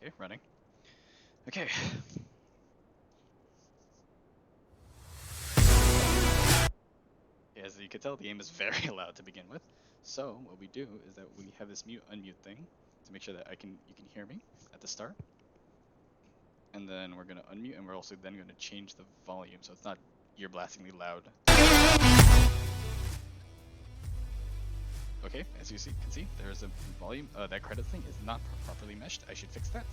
Okay, running. Okay. As you can tell, the game is very loud to begin with. So what we do is that we have this mute unmute thing to make sure that you can hear me at the start. And then we're gonna unmute, and we're also then gonna change the volume so it's not ear blastingly loud. Okay, as you can see, there's a volume. That credit thing is not properly meshed. I should fix that.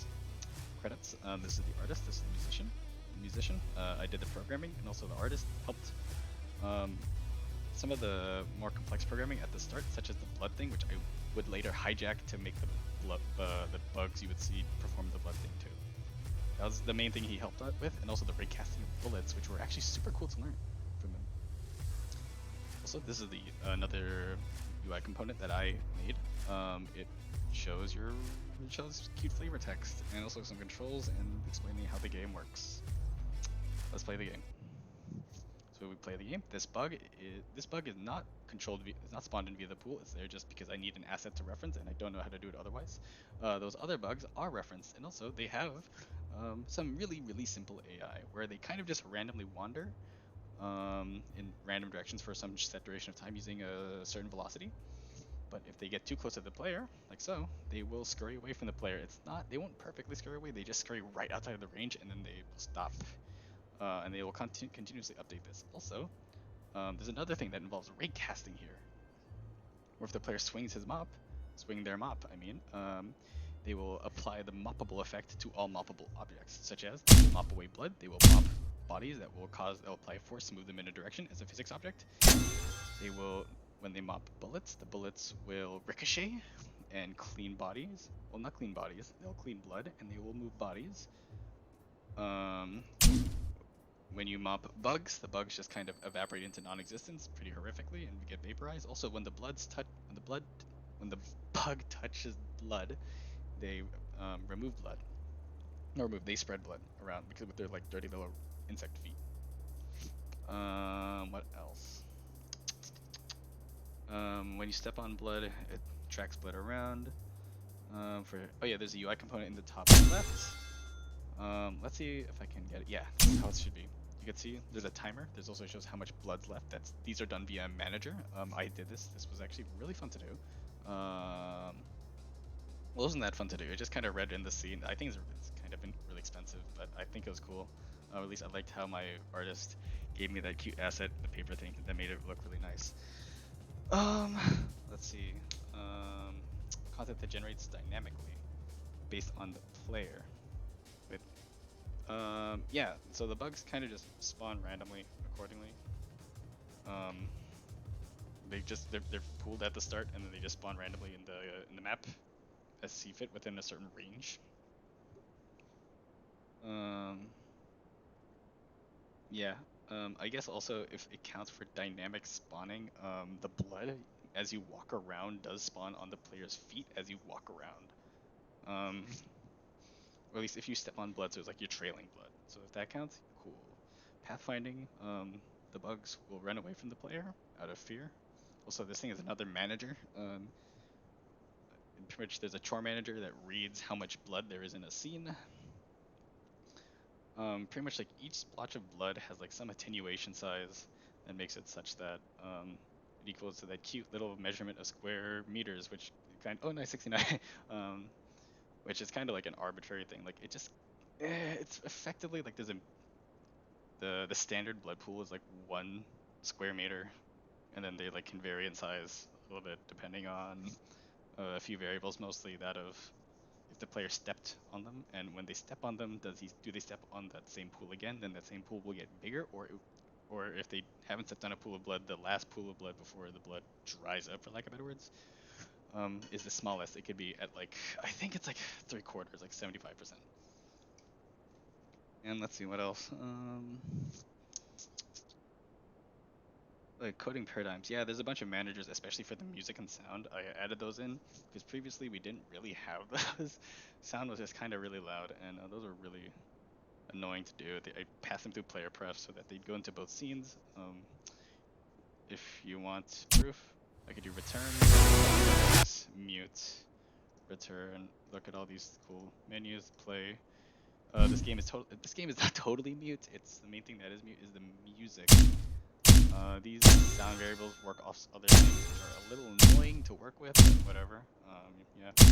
Credits. This is the artist. This is the musician. I did the programming, and also the artist helped. Some of the more complex programming at the start, such as the blood thing, which I would later hijack to make the bugs you would see perform the blood thing too. That was the main thing he helped out with, and also the recasting of bullets, which were actually super cool to learn from him. Also, this is the another UI component that I made. It shows cute flavor text and also some controls and explaining how the game works. Let's play the game. So we play the game. This bug is not controlled. It's not spawned in via the pool. It's there just because I need an asset to reference, and I don't know how to do it otherwise. Those other bugs are referenced, and also they have some really simple AI where they kind of just randomly wander in random directions for some set duration of time using a certain velocity. But if they get too close to the player, like so, they will scurry away from the player. They won't perfectly scurry away. They just scurry right outside of the range, and then they will stop. And they will continuously update this. Also, there's another thing that involves rake casting here, where if the player swing their mop, they will apply the moppable effect to all moppable objects, such as mop away blood. They will mop bodies they'll apply force to move them in a direction as a physics object. They will, when they mop bullets, the bullets will ricochet and clean bodies. Well, not clean bodies. They'll clean blood, and they will move bodies. When you mop bugs, the bugs just kind of evaporate into non-existence pretty horrifically and get vaporized. Also, when the bug touches blood, they remove blood. They spread blood around because with their like dirty little insect feet. What else? When you step on blood, it tracks blood around. There's a UI component in the top left. Let's see if I can get it. Yeah, that's how it should be. You can see there's a timer. There's also shows how much blood's left. These are done via manager. I did this. This was actually really fun to do. Well, it wasn't that fun to do. I just kind of read in the scene. I think it's kind of really expensive, but I think it was cool. At least I liked how my artist gave me that cute asset, the paper thing, that made it look really nice. Let's see. Content that generates dynamically based on the player. So the bugs kind of just spawn randomly accordingly. They're pooled at the start, and then they just spawn randomly in the map as see fit within a certain range. I guess also if it counts for dynamic spawning, the blood as you walk around does spawn on the player's feet as you walk around. Or at least if you step on blood, so it's like you're trailing blood. So if that counts, cool. Pathfinding, the bugs will run away from the player out of fear. Also, this thing is another manager. In pretty much, there's a chore manager that reads how much blood there is in a scene. Pretty much like each splotch of blood has like some attenuation size that makes it such that it equals to that cute little measurement of square meters, which nice 69. Which is kind of like an arbitrary thing. Like it's effectively like the standard blood pool is like 1 square meter, and then they like can vary in size a little bit depending on a few variables, mostly that of if the player stepped on them, and when they step on them, do they step on that same pool again? Then that same pool will get bigger, or if they haven't stepped on a pool of blood, the last pool of blood before the blood dries up, for lack of better words, is the smallest. It could be at like, I think it's like 3/4, like 75%. And let's see what else. Like coding paradigms. Yeah, there's a bunch of managers, especially for the music and sound. I added those in because previously we didn't really have those. Sound was just kind of really loud, and those were really annoying to do. I passed them through player pref so that they'd go into both scenes. If you want proof, I could do return, mute, return, look at all these cool menus, play. This game is not totally mute. It's the main thing that is mute is the music. These sound variables work off other things which are a little annoying to work with, but whatever. Yeah, as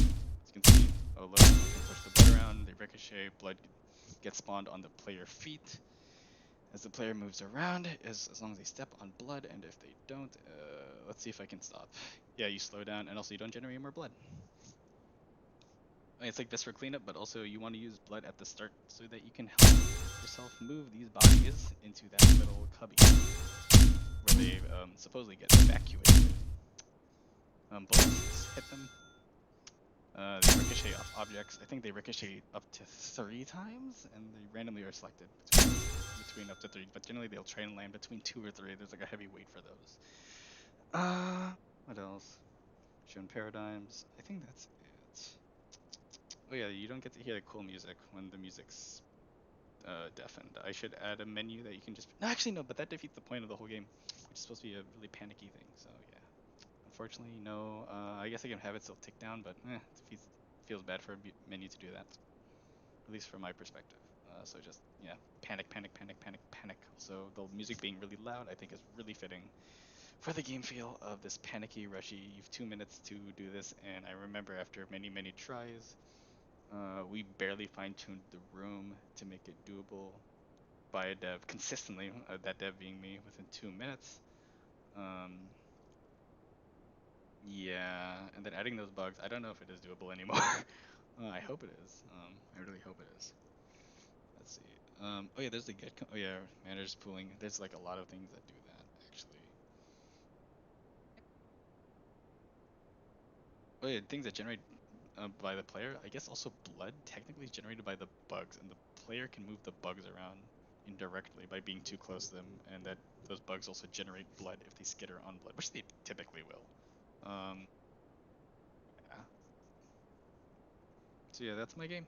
you can see, oh look, you can push the blood around, they ricochet, blood gets spawned on the player feet. As the player moves around, as long as they step on blood, and if they don't, let's see if I can stop. Yeah, you slow down, and also you don't generate more blood. I mean, it's like this for cleanup, but also you want to use blood at the start so that you can help yourself move these bodies into that little cubby where they supposedly get evacuated. Bullets hit them. They ricochet off objects. I think they ricochet up to 3 times, and they randomly are selected between up to 3. But generally, they'll try and land between 2 or 3. There's like a heavy weight for those. What else? Shown paradigms. I think that's it. Oh yeah, you don't get to hear the cool music when the music's deafened. I should add a menu that you can just. No, actually no, but that defeats the point of the whole game, which is supposed to be a really panicky thing. So yeah. Unfortunately, no. I guess I can have it still tick down, but feels bad for a menu to do that. At least from my perspective. So just yeah, panic, panic, panic, panic, panic. So the music being really loud, I think, is really fitting for the game feel of this panicky, rushy. You've 2 minutes to do this, and I remember after many, many tries, we barely fine-tuned the room to make it doable by a dev consistently. That dev being me within 2 minutes. Um, Yeah, and then adding those bugs, I don't know if it is doable anymore. I hope it is. I really hope it is. Let's see. Oh yeah, there's the oh yeah, managers pooling. There's like a lot of things that do that actually. Oh yeah, things that generate by the player. I guess also blood technically is generated by the bugs, and the player can move the bugs around indirectly by being too close to them, and that those bugs also generate blood if they skitter on blood, which they typically will. Yeah. So yeah, that's my game.